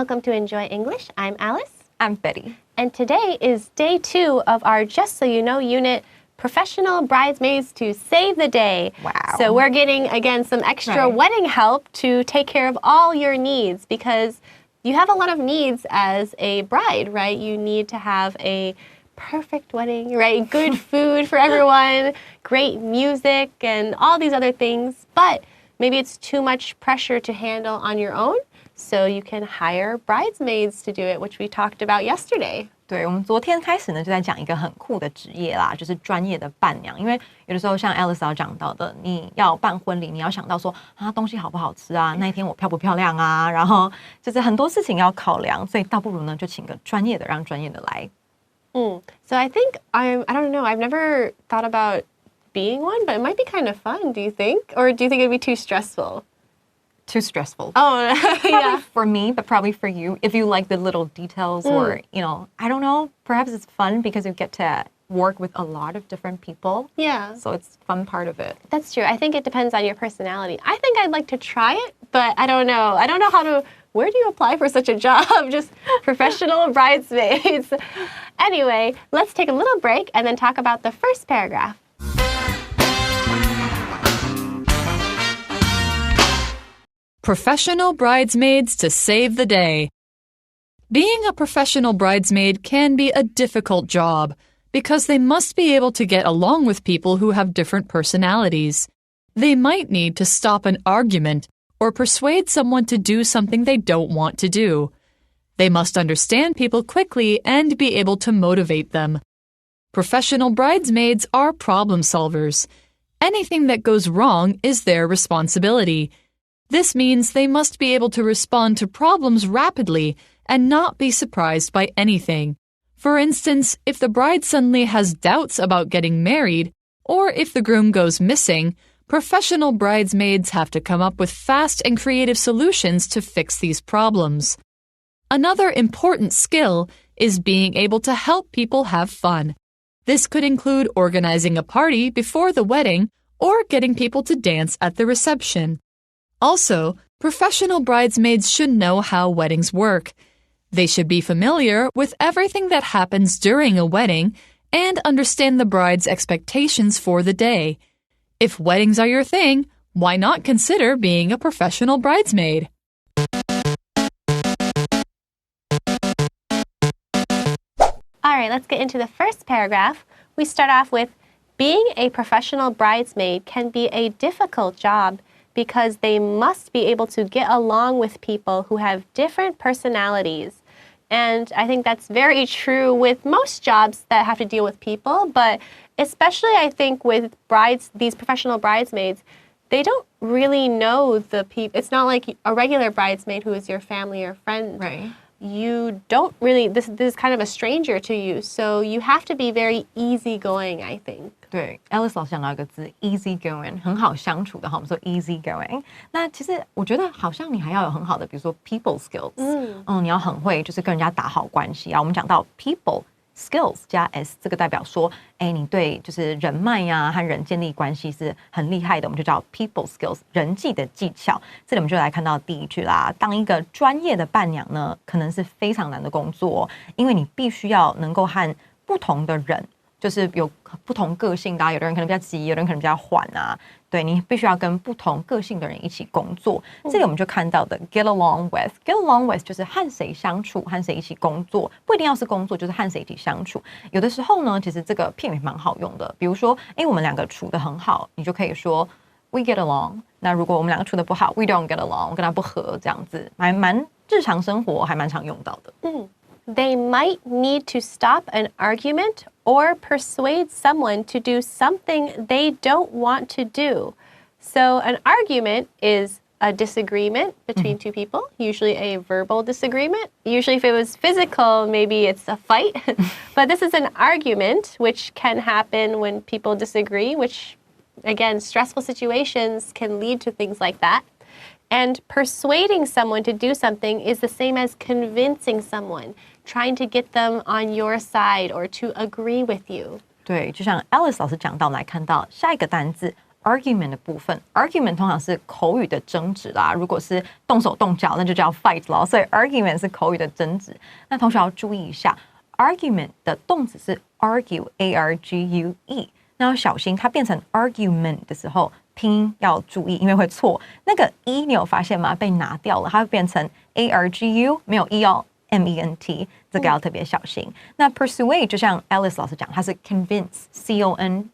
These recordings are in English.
welcome to Enjoy English. I'm Alice. I'm Betty. And today is day 2 of our Just So You Know unit, Professional Bridesmaids to Save the Day. Wow. So we're getting, again, some extra wedding help to take care of all your needs because you have a lot of needs as a bride, right? You need to have a perfect wedding, right? Good food for everyone, great music, and all these other things. But maybe it's too much pressure to handle on your own. So you can hire bridesmaids to do it, which we talked about yesterday. 对，我们昨天开始呢，就在讲一个很酷的职业啦，就是专业的伴娘。因为有的时候像 Alice 要讲到的，你要办婚礼，你要想到说啊，东西好不好吃啊，那一天我漂不漂亮啊，然后就是很多事情要考量，所以倒不如呢，就请个专业的，让专业的来。So I think I don't know, I've never thought about being one, but it might be kind of fun, do you think? Or do you think it'd be too stressful? Too stressful. Oh, yeah. For me, but probably for you, if you like the little details or, you know, I don't know, perhaps it's fun because you get to work with a lot of different people. Yeah. So it's fun part of it. That's true. I think it depends on your personality. I think I'd like to try it, but I don't know. I don't know where do you apply for such a job? Just professional bridesmaids. Anyway, let's take a little break and then talk about the first paragraph. Professional bridesmaids to save the day. Being a professional bridesmaid can be a difficult job because they must be able to get along with people who have different personalities. They might need to stop an argument or persuade someone to do something they don't want to do. They must understand people quickly and be able to motivate them. Professional bridesmaids are problem solvers. Anything that goes wrong is their responsibility. This means they must be able to respond to problems rapidly and not be surprised by anything. For instance, if the bride suddenly has doubts about getting married, or if the groom goes missing, professional bridesmaids have to come up with fast and creative solutions to fix these problems. Another important skill is being able to help people have fun. This could include organizing a party before the wedding or getting people to dance at the reception. Also, professional bridesmaids should know how weddings work. They should be familiar with everything that happens during a wedding and understand the bride's expectations for the day. If weddings are your thing, why not consider being a professional bridesmaid? All right, let's get into the first paragraph. We start off with, being a professional bridesmaid can be a difficult job because they must be able to get along with people who have different personalities. And I think that's very true with most jobs that have to deal with people, but especially I think with these professional bridesmaids, they don't really know the people. It's not like a regular bridesmaid who is your family or friend. Right. You don't really, this is kind of a stranger to you, so you have to be very easygoing, I think. 对 ，Alice 老师讲到一个字 ，easygoing， 很好相处的哈。我们说 easygoing。那其实我觉得好像你还要有很好的，比如说 people skills，你要很会就是跟人家打好关系啊。我们讲到 people skills 加 s， 这个代表说，哎，你对就是人脉呀和人建立关系是很厉害的，我们就叫 people skills， 人际的技巧。这里我们就来看到第一句啦。当一个专业的伴娘呢，可能是非常难的工作，因为你必须要能够和不同的人。就是有不同个性的有的人可能比较急，有的人可能比较缓啊。对，你必须要跟不同个性的人一起工作。这里我们就看到的 get along with，get along with 就是和谁相处，和谁一起工作，不一定要是工作，就是和谁一起相处。有的时候呢，其实这个片语蛮好用的，比如说，我们两个处得很好，你就可以说 we get along。那如果我们两个处得不好 ，we don't get along， 我跟他不合，这样子，蛮日常生活还蛮常用到的。They might need to stop an argument or persuade someone to do something they don't want to do. So an argument is a disagreement between two people, usually a verbal disagreement. Usually if it was physical, maybe it's a fight. But this is an argument, which can happen when people disagree, which, again, stressful situations can lead to things like that. And persuading someone to do something is the same as convincing someone, trying to get them on your side or to agree with you. 对，就像 Alice 老师讲到，我们来看到下一个单字 argument 的部分 ，argument 通常是口语的争执啦。如果是动手动脚，那就叫 fight 咯。所以 argument 是口语的争执。那同学要注意一下 ，argument 的动词是 argue，A-R-G-U-E。那要小心，它变成 argument 的时候，拼音要注意，因为会错。那个 e 你有发现吗？被拿掉了，它会变成 A-R-G-U， 没有 e 哦。M-E-N-T 这个要特别小心。那 persuade 就像 Alice 老师讲，它是 convince C-O-N-V-I-N-C-E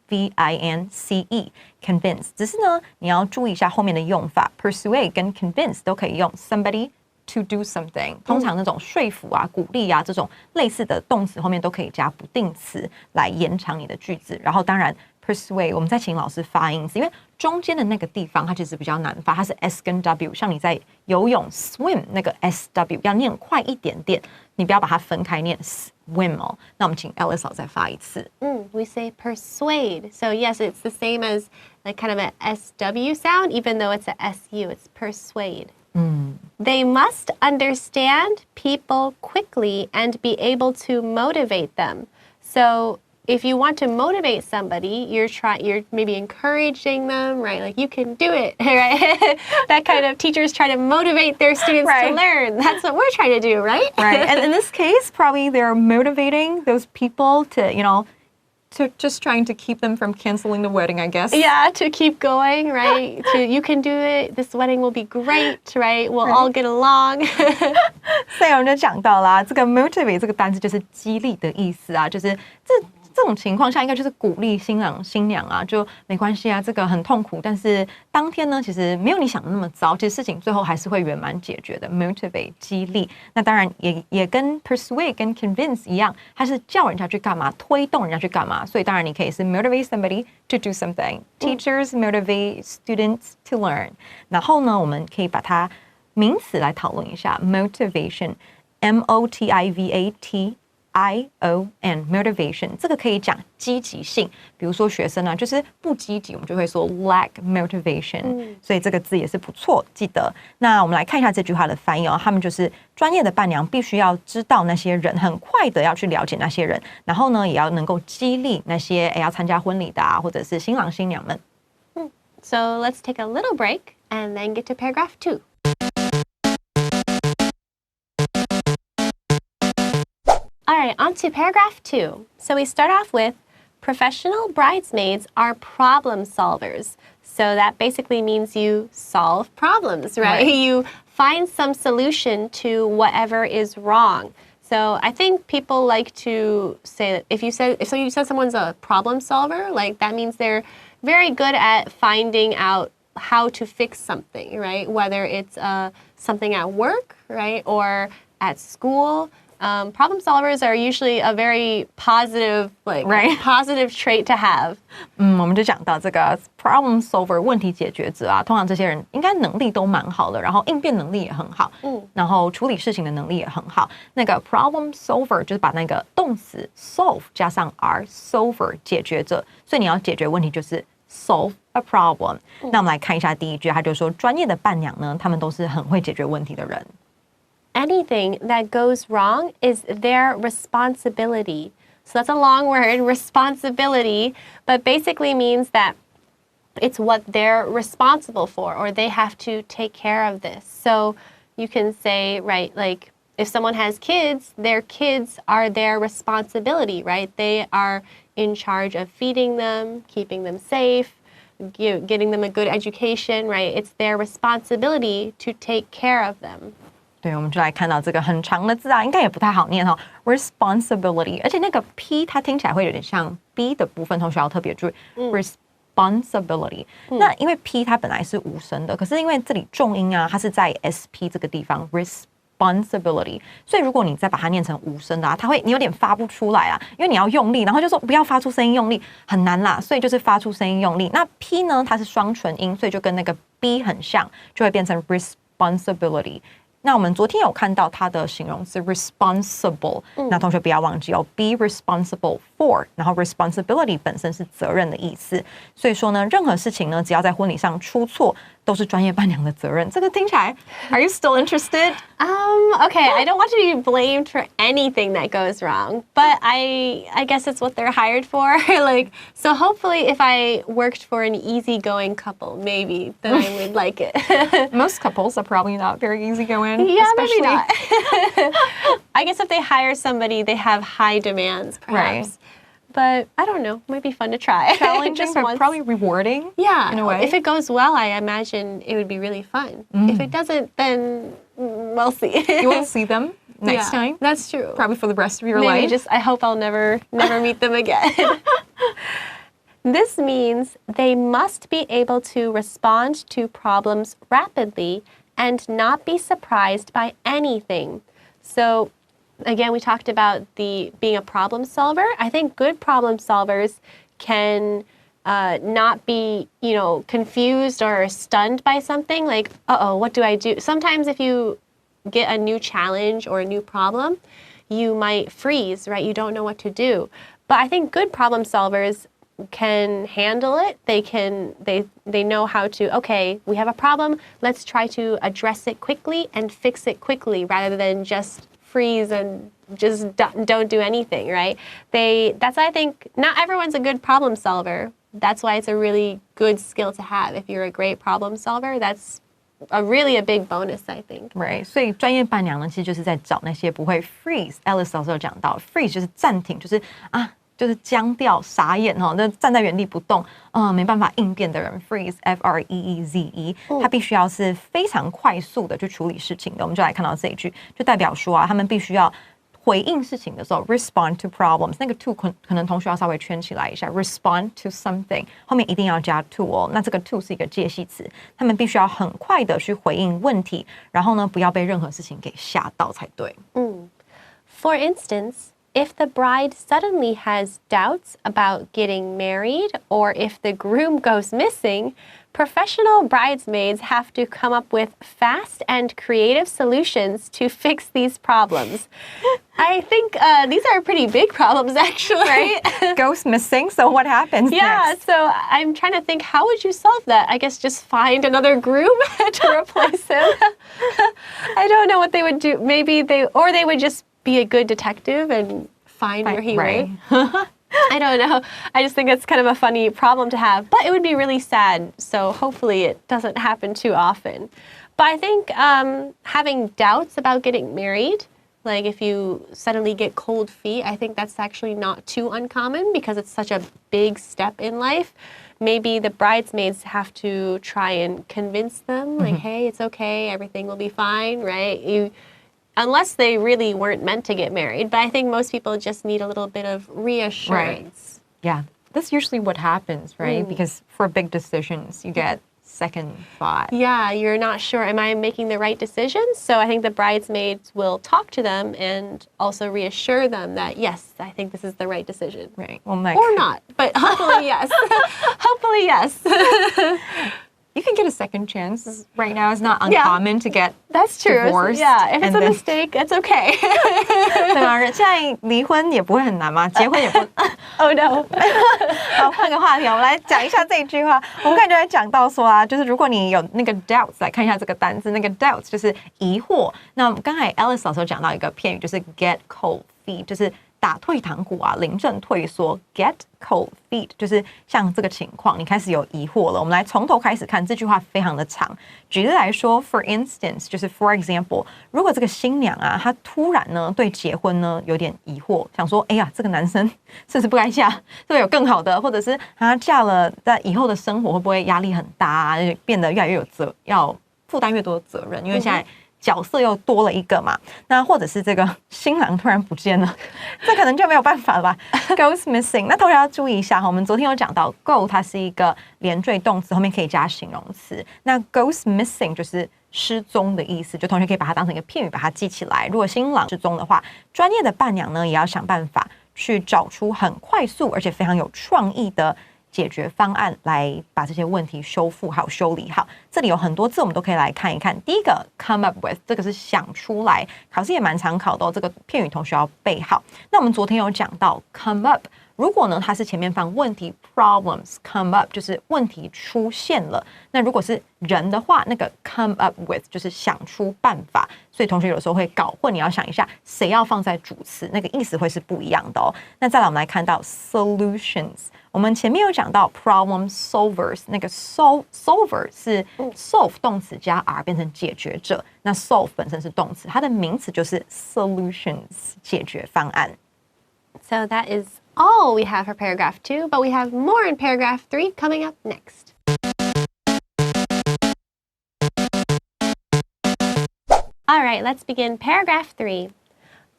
convince， 只是呢你要注意一下后面的用法 persuade 跟 convince 都可以用 somebody to do something， 通常那种说服啊、鼓励啊这种类似的动词后面都可以加不定词来延长你的句子。然后当然 persuade 我们再请老师发音，因为中间的那个地方它其实比较难发，它是 S 跟 W， 像你在游泳 swim 那个 SW 要念快一点点，你不要把它分开念 swim 哦。那我们请 Alice 老师再发一次。We say persuade. So yes, it's the same as like kind of an SW sound, even though it's a SU. It's persuade. They must understand people quickly and be able to motivate them. So if you want to motivate somebody, you're maybe encouraging them, right? Like you can do it, right? That kind of teachers try to motivate their students to learn. That's what we're trying to do, right? Right. And in this case, probably they're motivating those people to, to just trying to keep them from canceling the wedding, I guess. Yeah, to keep going, right? You can do it. This wedding will be great, right? We'll all get along. 所以我们就讲到啦，这个 motivate 这个单词就是激励的意思啊，就是这种情况下应该就是鼓励新郎新娘啊，就没关系啊，这个很痛苦，但是当天呢，其实没有你想的那么糟，其实事情最后还是会圆满解决的。motivate 激励，那当然也跟 persuade 跟 convince 一样，它是叫人家去干嘛，推动人家去干嘛，所以当然你可以是 motivate somebody to do something. Teachers motivate students to learn. 然后呢，我们可以把它名词来讨论一下 motivation, M-O-T-I-V-A-T.I-O-N motivation 这个可以讲积极性，比如说学生呢就是不积极，我们就会说 lack motivation，所以这个字也是不错，记得。那我们来看一下这句话的翻译哦，他们就是专业的伴娘必须要知道那些人，很快的要去了解那些人，然后呢也要能够激励那些要参加婚礼的啊，或者是新郎新娘们。So let's take a little break and then get to paragraph 2. All right, on to paragraph 2. So we start off with professional bridesmaids are problem solvers. So that basically means you solve problems, right? You find some solution to whatever is wrong. So I think people like to say that if you said someone's a problem solver, like that means they're very good at finding out how to fix something, right? Whether it's something at work, right, or at school. Problem solvers are usually a very positive, positive trait to have. 我们就讲到这个 problem solver 问题解决者啊，通常这些人应该能力都蛮好的，然后应变能力也很好，然后处理事情的能力也很好。那个 problem solver 就是把那个动词 solve 加上 r solver 解决者，所以你要解决问题就是 solve a problem。那我们来看一下第一句，他就说专业的伴娘呢，他们都是很会解决问题的人。Anything that goes wrong is their responsibility. So that's a long word, responsibility, but basically means that it's what they're responsible for, or they have to take care of this. So you can say, right, like if someone has kids, their kids are their responsibility, right? They are in charge of feeding them, keeping them safe, getting them a good education, right? It's their responsibility to take care of them. 对，我们就来看到这个很长的字啊，应该也不太好念哈 responsibility， 而且那个 P 它听起来会有点像 B 的部分，同学要特别注意 responsibility。那因为 P 它本来是无声的，可是因为这里重音啊，它是在 SP 这个地方 responsibility， 所以如果你再把它念成无声的啊，你有点发不出来啊，因为你要用力，然后就说不要发出声音用力，很难啦，所以就是发出声音用力。那 P 呢，它是双唇音，所以就跟那个 B 很像，就会变成 responsibility。那我们昨天有看到它的形容词 responsible，那同学不要忘记哦 ，be responsible for， 然后 responsibility 本身是责任的意思，所以说呢，任何事情呢，只要在婚礼上出错，都是专业伴娘的责任。这个听起来 ，Are you still interested? Okay, I don't want to be blamed for anything that goes wrong, but I guess it's what they're hired for. Like, so hopefully if I worked for an easygoing couple, maybe then I would like it. Most couples are probably not very easygoing. Yeah, especially. maybe not. I guess if they hire somebody, they have high demands, perhaps. Right. But I don't know. Might be fun to try. Challenging, but probably rewarding. Yeah. In a way. If it goes well, I imagine it would be really fun. If it doesn't, then we'll see. You will see them next time. That's true. Probably for the rest of your Maybe life. I hope I'll never meet them again. This means they must be able to respond to problems rapidly and not be surprised by anything. So, again, we talked about being a problem solver. I think good problem solvers can not be, confused or stunned by something like, uh-oh, what do I do? Sometimes if you get a new challenge or a new problem, you might freeze, right? You don't know what to do. But I think good problem solvers can handle it. They know how to, okay, we have a problem. Let's try to address it quickly and fix it quickly rather than just freeze and just don't do anything, right? That's why I think not everyone's a good problem solver. That's why it's a really good skill to have. If you're a great problem solver, that's really a big bonus, I think. Right. 所以专业伴娘呢，其实就是在找那些不会 freeze。Alice 老师有讲到 freeze 就是暂停，就是僵掉、傻眼哈，那站在原地不动，没办法应变的人 freeze F-R-E-E-Z-E， 他必须要是非常快速的去处理事情的。我们就来看到这一句，就代表说啊，他们必须要回应事情的时候 respond to problems， 那个 to 可能同学要稍微圈起来一下 respond to something 后面一定要加 to 哦，那这个 to 是一个介系词，他们必须要很快的去回应问题，然后呢不要被任何事情给吓到才对。For instance, if the bride suddenly has doubts about getting married or if the groom goes missing, professional bridesmaids have to come up with fast and creative solutions to fix these problems. I think these are pretty big problems, actually. Right? Goes missing, so what happens next? So I'm trying to think, how would you solve that? I guess just find another groom to replace him. I don't know what they would do. Maybe they would just be a good detective and find where he went. I don't know. I just think it's kind of a funny problem to have, but it would be really sad. So hopefully it doesn't happen too often. But I think having doubts about getting married, like if you suddenly get cold feet, I think that's actually not too uncommon because it's such a big step in life. Maybe the bridesmaids have to try and convince them, like, hey, it's okay, everything will be fine, right? Unless they really weren't meant to get married. But I think most people just need a little bit of reassurance. Right. Yeah, that's usually what happens, right? Because for big decisions, you get second thought. Yeah, you're not sure, am I making the right decision? So I think the bridesmaids will talk to them and also reassure them that, yes, I think this is the right decision. Right. Well, or not, but hopefully yes. Hopefully yes. You can get a second chance. Right now, it's not uncommon to get That's true. divorced. Yeah, if it's a mistake, it's okay. 对啊，现在离婚也不会很难嘛，结婚也不。Oh no. 好，换个话题，我们来讲一下这一句话。我们刚才就在讲到说啊，就是如果你有那个 doubts， 来看一下这个单字，那个 doubts 就是疑惑。那刚才 Alice 老师有讲到一个片语，就是 get cold feet， 就是打退堂鼓啊，临阵退缩 ，get cold feet， 就是像这个情况，你开始有疑惑了。我们来从头开始看，这句话非常的长。举例来说 ，for instance， 就是 for example， 如果这个新娘啊，她突然呢对结婚呢有点疑惑，想说，哎呀，这个男生是不是不该嫁？是不是有更好的？或者是她嫁了，在以后的生活会不会压力很大啊？变得越来越要负担越多的责任，因为现在角色又多了一个嘛，那或者是这个新郎突然不见了，这可能就没有办法了吧 ？Goes missing。那同学要注意一下哈，我们昨天有讲到 go 它是一个连缀动词，后面可以加形容词。那 goes missing 就是失踪的意思，就同学可以把它当成一个片语，把它记起来。如果新郎失踪的话，专业的伴娘呢也要想办法去找出很快速而且非常有创意的解决方案来把这些问题修复好、修理好。这里有很多字，我们都可以来看一看。第一个 come up with， 这个是想出来，考试也蛮常考的哦，这个片语同学要背好。那我们昨天有讲到 come up，如果呢它是前面放问题 problems come up 就是问题出现了，那如果是人的话，那个 come up with 就是想出办法，所以同学有时候会搞混，你要想一下谁要放在主词，那个意思会是不一样的哦。那再来我们来看到 solutions， 我们前面有讲到 problem solvers， 那个 solver 是 solve 动词加 r 变成解决者，那 solve 本身是动词，它的名词就是 solutions 解决方案。So that is all we have for paragraph 2, but we have more in paragraph 3 coming up next. All right, let's begin paragraph 3.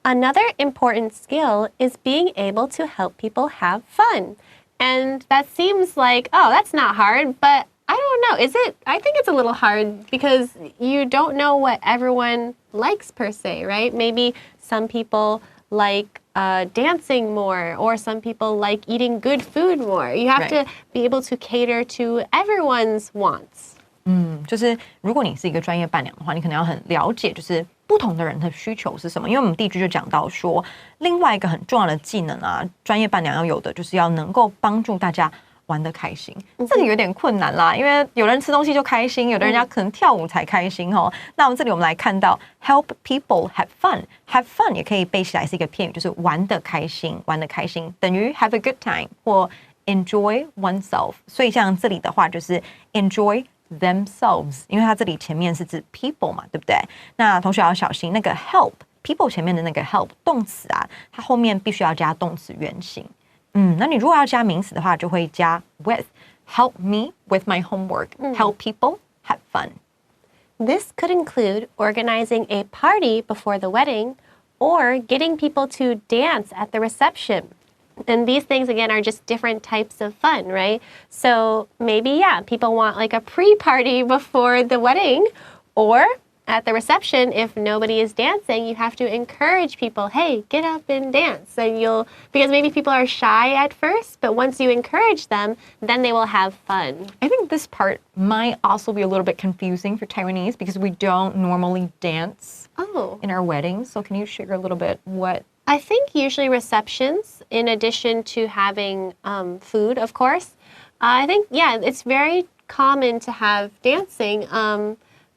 Another important skill is being able to help people have fun. And that seems like, oh, that's not hard, but I don't know. Is it? I think it's a little hard because you don't know what everyone likes per se, right? Maybe some people like dancing more, or some people like eating good food more. You have to be able to cater to everyone's wants. 就是如果你是一个专业伴娘的话，你可能要很了解，就是不同的人的需求是什么。因为我们第一句就讲到说，另外一个很重要的技能啊，专业伴娘要有的，就是要能够帮助大家玩得开心。这个有点困难啦，因为有人吃东西就开心，有的人家可能跳舞才开心哦。那我们来看到 help people have fun，have fun 也可以背起来是一个片语，就是玩得开心，玩得开心等于 have a good time 或 enjoy oneself。所以像这里的话就是 enjoy themselves， 因为它这里前面是指 people 嘛，对不对？那同学要小心那个 help people 前面的那个 help 动词啊，它后面必须要加动词原形。那你如果要加名词的话，就会加 with help me with my homework， help people have fun. This could include organizing a party before the wedding or getting people to dance at the reception. And these things, again, are just different types of fun, right? So maybe, people want like a pre-party before the wedding, or at the reception, if nobody is dancing, you have to encourage people, hey, get up and dance. And because maybe people are shy at first, but once you encourage them, then they will have fun. I think this part might also be a little bit confusing for Taiwanese because we don't normally dance in our weddings. So can you share a little bit what? I think usually receptions, in addition to having food, of course, I think, it's very common to have dancing.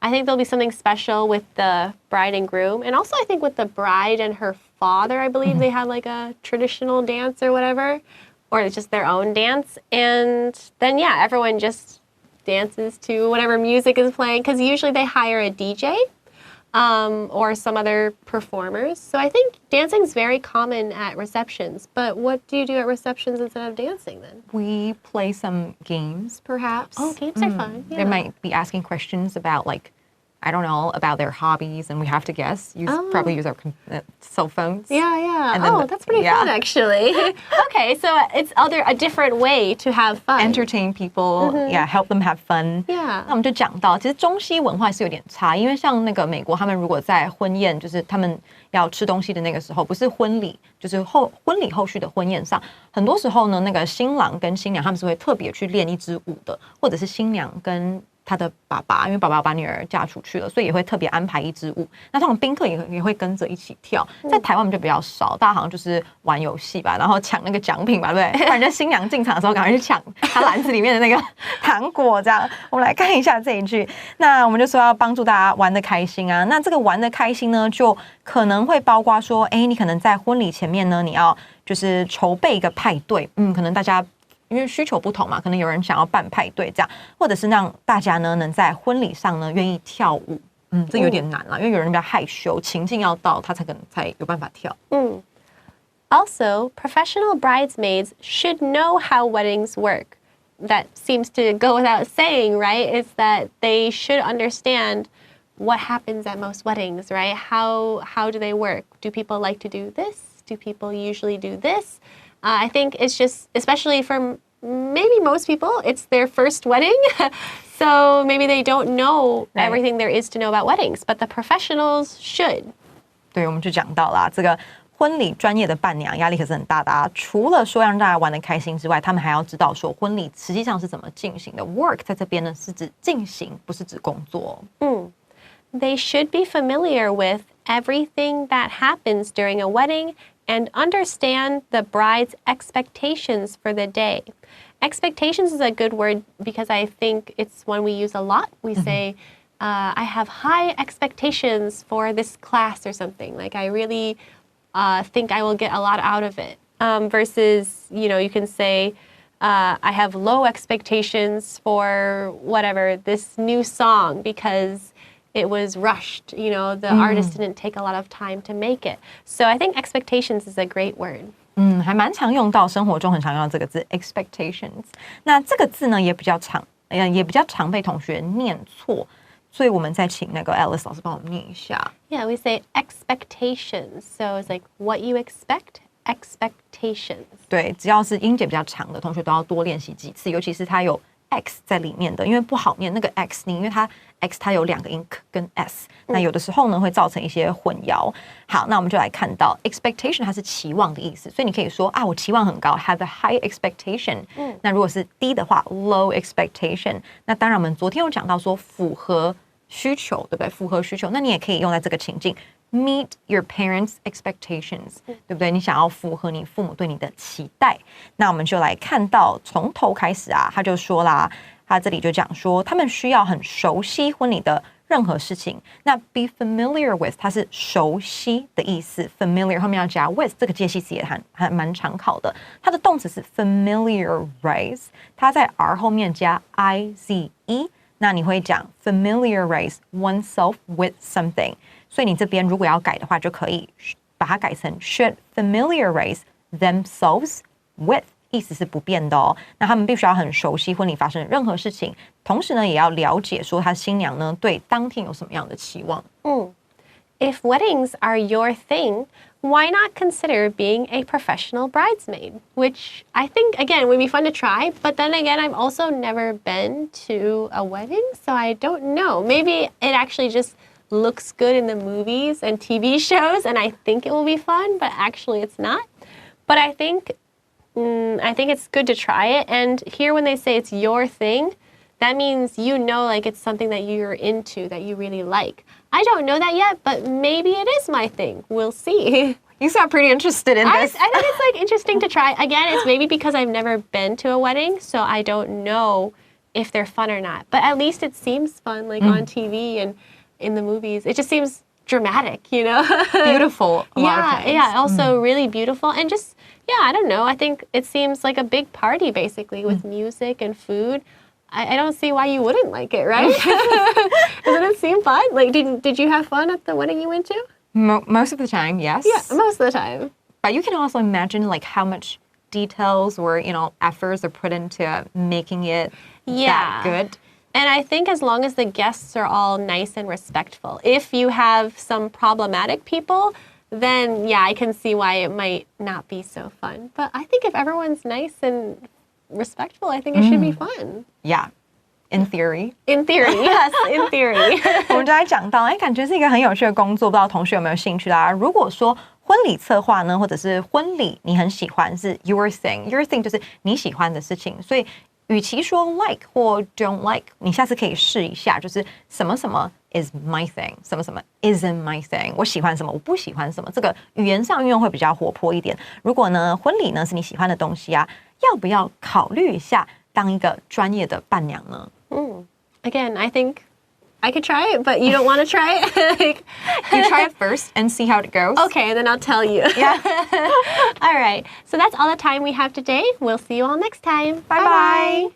I think there'll be something special with the bride and groom. And also I think with the bride and her father, I believe they have like a traditional dance or whatever, or it's just their own dance. And then, everyone just dances to whatever music is playing, because usually they hire a DJ. Or some other performers. So I think dancing is very common at receptions. But what do you do at receptions instead of dancing then? We play some games, perhaps. Oh, games are fun. Yeah. They might be asking questions about I don't know, about their hobbies, and we have to guess. Probably use our cell phones. Yeah. And then that's pretty fun, actually. Okay, so it's a different way to have fun. Entertain people, help them have fun. 那我们就讲到，其实中西文化是有点差，因为像那个美国，他们如果在婚宴，就是他们要吃东西的那个时候，不是婚礼，就是婚礼后续的婚宴上，很多时候呢，那个新郎跟新娘他们是会特别去练一支舞的，或者是新娘跟他的爸爸，因为爸爸把女儿嫁出去了，所以也会特别安排一支舞。那这种宾客也会跟着一起跳。在台湾我们就比较少，大家好像就是玩游戏吧，然后抢那个奖品吧，对不对？不然就新娘进场的时候赶快去抢她篮子里面的那个糖果，这样。我们来看一下这一句。那我们就说要帮助大家玩得开心啊。那这个玩得开心呢，就可能会包括说，你可能在婚礼前面呢，你要就是筹备一个派对，可能大家。因为需求不同嘛，可能有人想要办派对这样，或者是让大家呢能在婚礼上呢愿意跳舞，这有点难啦，因为有人比较害羞，情境要到他才有办法跳。Also, professional bridesmaids should know how weddings work. That seems to go without saying, right? Is that they should understand what happens at most weddings, right? How do they work? Do people like to do this? Do people usually do this? I think it's just, especially for maybe most people, it's their first wedding. So maybe they don't know everything there is to know about weddings, but the professionals should. 对，我们就讲到啦，这个婚礼专业的伴娘压力可是很大的啊。除了说让大家玩得开心之外，他们还要知道说婚礼实际上是怎么进行的。Work 在这边呢是指进行，不是指工作。They should be familiar with everything that happens during a wedding and understand the bride's expectations for the day. Expectations is a good word because I think it's one we use a lot. We say, I have high expectations for this class or something. Like I really think I will get a lot out of it. Versus, you can say, I have low expectations for whatever, this new song because it was rushed. The artist didn't take a lot of time to make it. So I think expectations is a great word. 还蛮常用到，生活中很常用到这个字 expectations。那这个字呢也比较常被同学念错，所以我们再请那个 Alice 老师帮我们念一下。Yeah, we say expectations. So it's like what you expect, expectations. 对，只要是音节比较长的同学都要多练习几次，尤其是它有 X 在里面的，因为不好念那个 X 音，因为它 X 它有两个音 K 跟 S， 那有的时候呢会造成一些混淆。好，那我们就来看到 expectation 它是期望的意思，所以你可以说我期望很高 have a high expectation。那如果是低的话 low expectation。那当然我们昨天有讲到说符合需求，对不对？符合需求，那你也可以用在这个情境。Meet your parents' expectations， 对不对？你想要符合你父母对你的期待。那我们就来看到从头开始他就说啦，他这里就讲说，他们需要很熟悉婚礼的任何事情。那 be familiar with 它是熟悉的意思 ，familiar 后面要加 with， 这个介系词也还蛮常考的。它的动词是 familiarize， 它在 r 后面加 ize， 那你会讲 familiarize oneself with something。所以你这边如果要改的话，就可以把它改成 should familiarize themselves with， 意思是不变的哦。那他们必须要很熟悉婚礼发生的任何事情，同时呢，也要了解说他新娘呢对当天有什么样的期望。If weddings are your thing, why not consider being a professional bridesmaid? Which I think, again, would be fun to try. But then again, I've also never been to a wedding, so I don't know. Maybe it actually just looks good in the movies and TV shows, and I think it will be fun, but actually it's not. But I think it's good to try it. And here when they say it's your thing, that means like it's something that you're into, that you really like. I don't know that yet, but maybe it is my thing. We'll see. You sound pretty interested in this. I think it's like interesting to try. Again, it's maybe because I've never been to a wedding, so I don't know if they're fun or not. But at least it seems fun, like on TV and in the movies. It just seems dramatic, Beautiful. Also really beautiful. And just, I don't know. I think it seems like a big party, basically, with music and food. I don't see why you wouldn't like it, right? Doesn't it seem fun? Like, did you have fun at the wedding you went to? Most of the time, yes. Yeah, most of the time. But you can also imagine like how much details or, efforts are put into making it that good. And I think as long as the guests are all nice and respectful. If you have some problematic people, then I can see why it might not be so fun. But I think if everyone's nice and respectful, I think it should be fun. Yeah, in theory. In theory, yes, in theory. 我们就来讲到，感觉是一个很有趣的工作，不知道同学有没有兴趣啦？如果说婚礼策划呢，或者是婚礼你很喜欢是 your thing 就是你喜欢的事情，所以与其说 like 或 don't like， 你下次可以试一下，就是什么什么 is my thing， 什么什么 isn't my thing， 我喜欢什么，我不喜欢什么，这个语言上运用会比较活泼一点。如果呢，婚礼呢是你喜欢的东西要不要考虑一下当一个专业的伴娘呢？Again, I think I could try it, but you don't want to try it? You try it first and see how it goes. Okay, then I'll tell you. Yeah. All right. So that's all the time we have today. We'll see you all next time. Bye-bye.